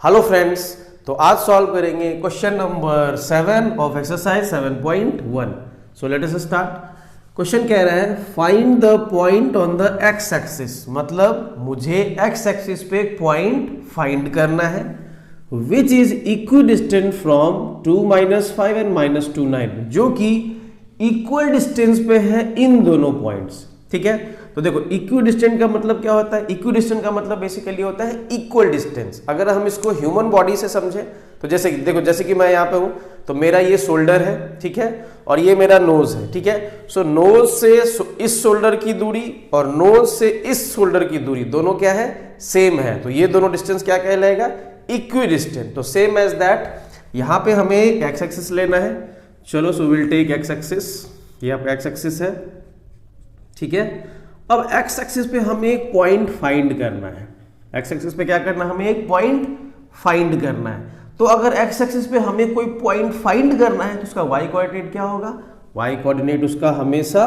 Hello friends, तो आज solve करेंगे question number 7 of exercise 7.1। So let us start. Question कह रहा है find the point on the x axis, मतलब मुझे एक्स एक्सिस पे एक पॉइंट फाइंड करना है which is equidistant from 2 - 5 and -2 9, जो कि इक्वल डिस्टेंस पे है इन दोनों पॉइंट्स। ठीक है, तो देखो इक्विडिस्टेंट का मतलब क्या होता है? इक्विडिस्टेंट का मतलब बेसिकली होता है इक्वल डिस्टेंस। अगर हम इसको ह्यूमन बॉडी से समझे तो जैसे कि देखो, जैसे कि मैं यहाँ पे हूं तो मेरा ये शोल्डर है, ठीक है, और ये मेरा नोज है, ठीक है। सो नोज से इस शोल्डर की दूरी और नोज से इस शोल्डर की दूरी दोनों क्या है? सेम है। तो ये दोनों डिस्टेंस क्या कहलाएगा? इक्विडिस्टेंट। तो सेम एज दैट यहाँ पे हमें एक्स एक्सिस लेना है। चलो, so will take x axis. ये आपका एक्स एक्सिस है, ठीक है। अब एक्स एक्सिस पे हमें एक पॉइंट फाइंड करना है। एक्स एक्सिस पे क्या करना है? हमें एक पॉइंट फाइंड करना है। तो अगर एक्स एक्सिस पे हमें कोई पॉइंट फाइंड करना है तो उसका वाई कोऑर्डिनेट क्या होगा? वाई कोऑर्डिनेट उसका हमेशा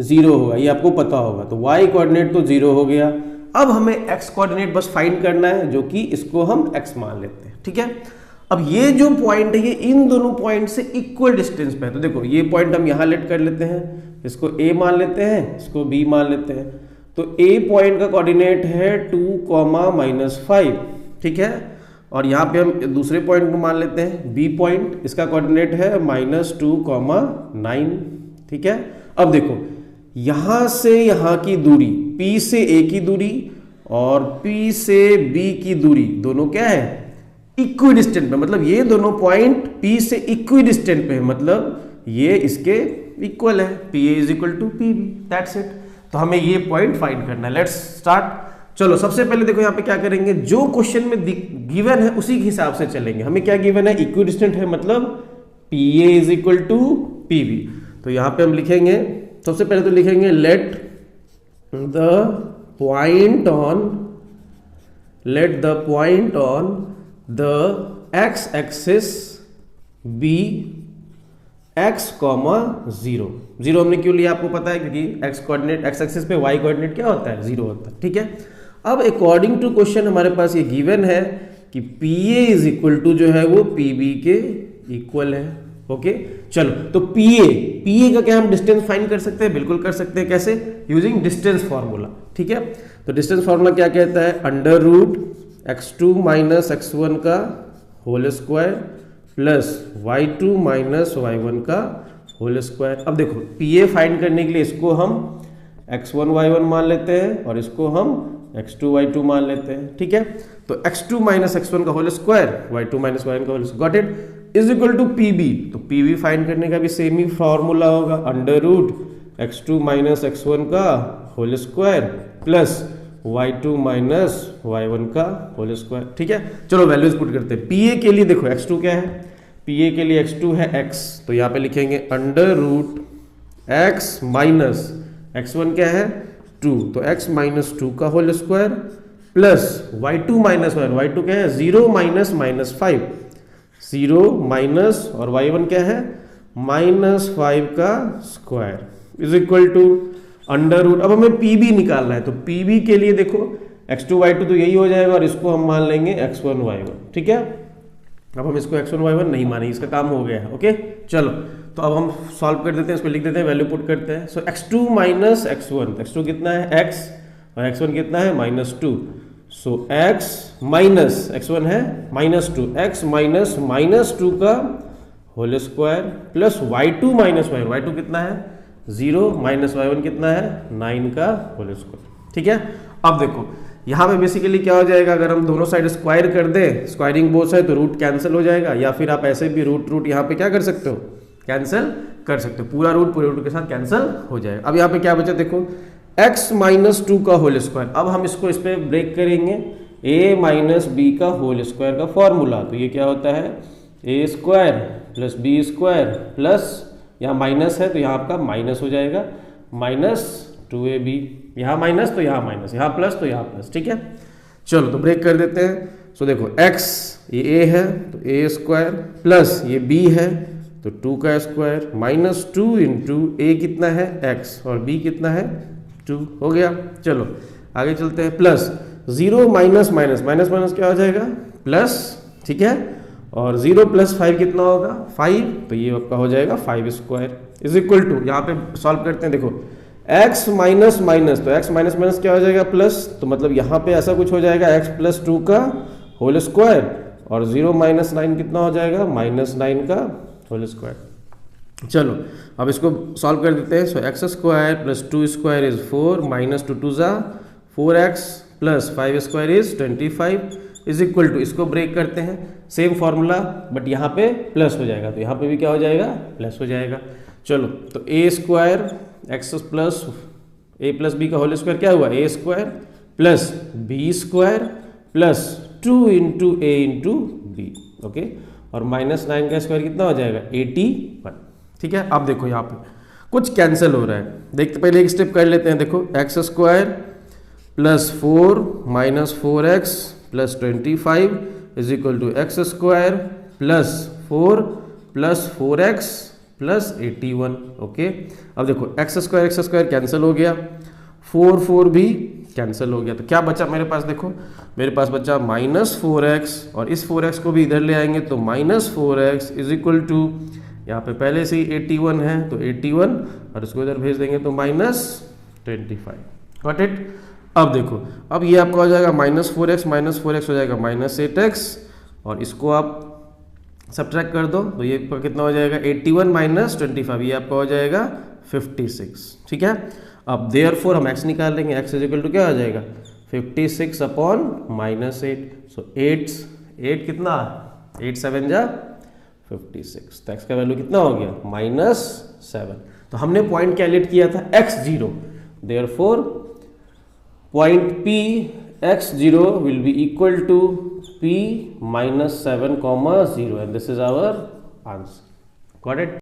0 होगा, ये आपको पता होगा। तो वाई कोऑर्डिनेट तो 0 हो गया। अब हमें एक्स कोऑर्डिनेट बस फाइंड करना है, जो कि इसको हम एक्स मान लेते हैं, ठीक है। अब ये जो पॉइंट है ये इन दोनों पॉइंट से इक्वल डिस्टेंस पे है। तो देखो ये पॉइंट हम यहां लेट कर लेते हैं, इसको A मान लेते हैं, इसको B मान लेते हैं। तो A पॉइंट का कोऑर्डिनेट है 2, -5, ठीक है। और यहाँ पे हम दूसरे पॉइंट को मान लेते हैं B पॉइंट, इसका कोऑर्डिनेट है -2, 9, ठीक है। अब देखो यहां से यहां की दूरी P से A की दूरी और P से B की दूरी दोनों क्या है? इक्विडिस्टेंट पे, मतलब ये दोनों पॉइंट P से इक्विडिस्टेंट पे है, मतलब ये इसके इक्वल है। PA = PB, that's it. तो हमें ये पॉइंट फाइंड करना है। Let's start. चलो, सबसे पहले देखो यहाँ पे क्या करेंगे, जो क्वेश्चन में गिवन है उसी के हिसाब से चलेंगे। हमें क्या गिवन है? इक्विडिस्टेंट है, मतलब PA = PB। तो यहाँ पे हम लिखेंगे, सबसे पहले तो लिखेंगे let the point on the x axis be x, 0। 0 हमने क्यों लिया आपको पता है, क्योंकि x कोऑर्डिनेट एक्स एक्सिस पे y कोऑर्डिनेट क्या होता है? 0 होता है, ठीक है। अब अकॉर्डिंग टू क्वेश्चन हमारे पास ये गिवन है कि PA = जो है वो PB के इक्वल है। ओके, चलो, तो PA का क्या हम डिस्टेंस फाइंड कर सकते हैं? बिल्कुल कर सकते हैं। कैसे? यूजिंग डिस्टेंस फॉर्मूला, ठीक है। तो डिस्टेंस फॉर्मूला क्या कहता है? √x2 - x1 का whole square plus y2 - y1 का होल स्क्वायर। अब देखो PA फाइंड करने के लिए इसको हम x1 y1 मान लेते हैं और इसको हम x2 y2 मान लेते हैं, ठीक है। तो x2 - x1 का होल स्क्वायर, y2 - y1 का whole square, got it, = PB। तो PB फाइंड करने का भी सेम ही फॉर्मूला होगा, √x2 - x1 का whole square plus y2 - y1 का होल स्क्वायर, ठीक है। चलो वैल्यूज पुट करते हैं। PA के लिए देखो x2 क्या है? PA के लिए x2 है x, तो यहाँ पे लिखेंगे √x - x1 क्या है? 2, तो x - 2 का whole square plus y2 - y1, y2 क्या है? 0 - -5, 0 माइनस और y1 क्या है? -5 का स्क्वायर = √। अब हमें PB निकालना है, तो PB के लिए देखो x2 y2 तो यही हो जाएगा और इसको हम मान लेंगे x1 y1, ठीक है। अब हम इसको x1 y1 नहीं मानेंगे, इसका काम हो गया है। ओके, चलो, तो अब हम सॉल्व कर देते हैं, इसको लिख देते हैं, वैल्यू पुट करते हैं। सो x2 - x1, x2 कितना है? x, और x1 कितना है? -2। सो x माइनस x1 है -2, x -2 का whole square plus y2 - y1, y2 कितना है? 0 - y1 कितना है? 9 का होल स्क्वायर, ठीक है। अब देखो यहाँ पे बेसिकली क्या हो जाएगा, अगर हम दोनों साइड स्क्वायर कर दें, स्क्वायरिंग बोथ साइड, तो रूट कैंसिल हो जाएगा, या फिर आप ऐसे भी रूट यहाँ पे क्या कर सकते हो? कैंसिल कर सकते हो। पूरे रूट के साथ कैंसिल हो जाएगा। अब यहाँ पे क्या बचा देखो, x - 2 का होल स्क्वायर। अब हम इसको इस पर ब्रेक करेंगे, a - b का होल स्क्वायर का फॉर्मूला। तो ये क्या होता है? a² + b² प्लस, यहाँ माइनस है तो यहाँ आपका माइनस हो जाएगा, -2ab, यहाँ माइनस तो यहाँ माइनस, यहाँ प्लस तो यहाँ प्लस, ठीक है। चलो, तो ब्रेक कर देते हैं। सो देखो x ये a है तो a² प्लस ये b है तो 2 का स्क्वायर -2 × a कितना है? x, और b कितना है? 2, हो गया। चलो आगे चलते हैं, plus 0 minus minus minus minus क्या हो जाएगा प्लस, ठीक है, और 0 प्लस 5 कितना होगा 5, तो ये आपका हो जाएगा 5 स्क्वायर इज इक्वल टू, यहाँ पे सॉल्व करते हैं, देखो x माइनस माइनस, तो x माइनस माइनस क्या हो जाएगा प्लस, तो मतलब यहाँ पे ऐसा कुछ हो जाएगा x प्लस 2 का होल स्क्वायर, और 0 माइनस 9 कितना हो जाएगा -9 का होल स्क्वायर। चलो अब इसको सॉल्व कर देते हैं। So X square plus 2 square is 4 minus 2 2 ज़ा 4x plus 5 square is 25 is equal to, इसको ब्रेक करते हैं, सेम फॉर्मूला बट यहाँ पे प्लस हो जाएगा, तो यहाँ पे भी क्या हो जाएगा प्लस हो जाएगा। चलो तो A square X plus A plus B का होल स्क्वायर क्या हुआ A square plus B square plus 2 into A into B, okay, और -9 का स्क्वायर कितना हो जाएगा 81, ठीक है। अब देखो यहाँ पे कुछ कैंसिल हो रहा है, देखते पहले एक स्टेप कर लेते हैं। देखो x square plus 4 minus 4x plus 25 is equal to x square plus 4 plus 4x plus 81, okay. अब देखो एक्स स्क्वायर कैंसिल हो गया, 4 भी कैंसिल हो गया, तो क्या बचा मेरे पास, देखो मेरे पास बचा -4x, और इस 4x को भी इधर ले आएंगे तो -4x इज इक्वल टू, यहाँ पे पहले से ही 81 है तो 81, और इसको इधर भेज देंगे तो -25, गॉट इट। अब देखो अब ये आपका हो जाएगा -4x हो जाएगा -8x, और इसको आप सब्ट्रैक्ट कर दो तो ये कितना हो जाएगा 81 माइनस 25, ये आपका हो जाएगा 56, ठीक है। अब देयरफॉर हम x निकाल लेंगे, x इज इक्वल टू क्या हो जाएगा 56 अपॉन -8, सो 8 कितना 8 7 जा 56, तो x का वैल्यू कितना हो गया -7। तो हमने पॉइंट कैलकुलेट किया था x0, therefore point P x0 will be equal to P -7, 0, and this is our answer. Got it?